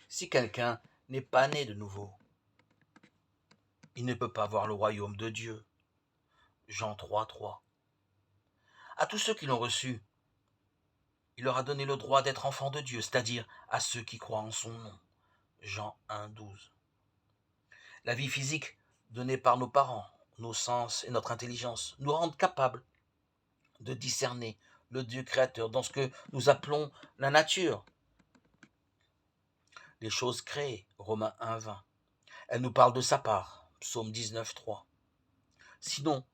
Si quelqu'un n'est pas né de nouveau, il ne peut pas voir le royaume de Dieu. Jean 3:3. À tous ceux qui l'ont reçu, il leur a donné le droit d'être enfants de Dieu, c'est-à-dire à ceux qui croient en son nom. Jean 1:12. La vie physique donnée par nos parents, nos sens et notre intelligence nous rendent capables de discerner le Dieu créateur dans ce que nous appelons la nature, les choses créées, Romains 1:20. Elle nous parle de sa part, Psaume 19:3. Sinon,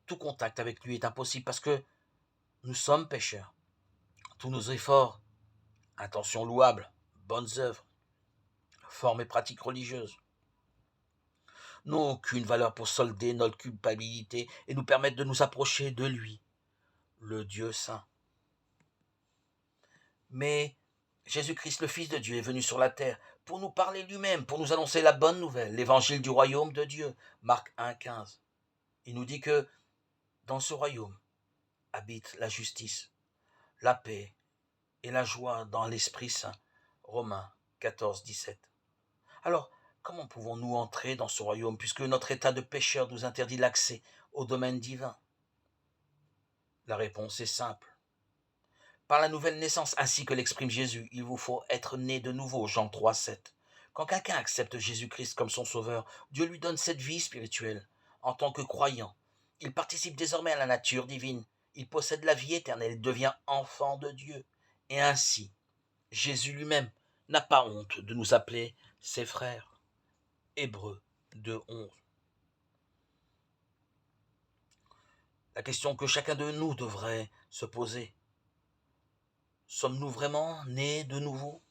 tout contact avec lui est impossible parce que nous sommes pécheurs. Tous nos efforts, intentions louables, bonnes œuvres, formes et pratiques religieuses, n'ont aucune valeur pour solder notre culpabilité et nous permettre de nous approcher de lui, le Dieu saint. Mais Jésus-Christ, le Fils de Dieu, est venu sur la terre pour nous parler lui-même, pour nous annoncer la bonne nouvelle, l'évangile du royaume de Dieu. Marc 1:15. Il nous dit que dans ce royaume habite la justice, la paix et la joie dans l'Esprit Saint. Romains 14:17. Alors, comment pouvons-nous entrer dans ce royaume puisque notre état de pécheur nous interdit l'accès au domaine divin? La réponse est simple. Par la nouvelle naissance, ainsi que l'exprime Jésus, il vous faut être né de nouveau, Jean 3:7. Quand quelqu'un accepte Jésus-Christ comme son sauveur, Dieu lui donne cette vie spirituelle. En tant que croyant, il participe désormais à la nature divine. Il possède la vie éternelle, il devient enfant de Dieu. Et ainsi, Jésus lui-même n'a pas honte de nous appeler ses frères. Hébreux 2:11. La question que chacun de nous devrait se poser: sommes-nous vraiment nés de nouveau?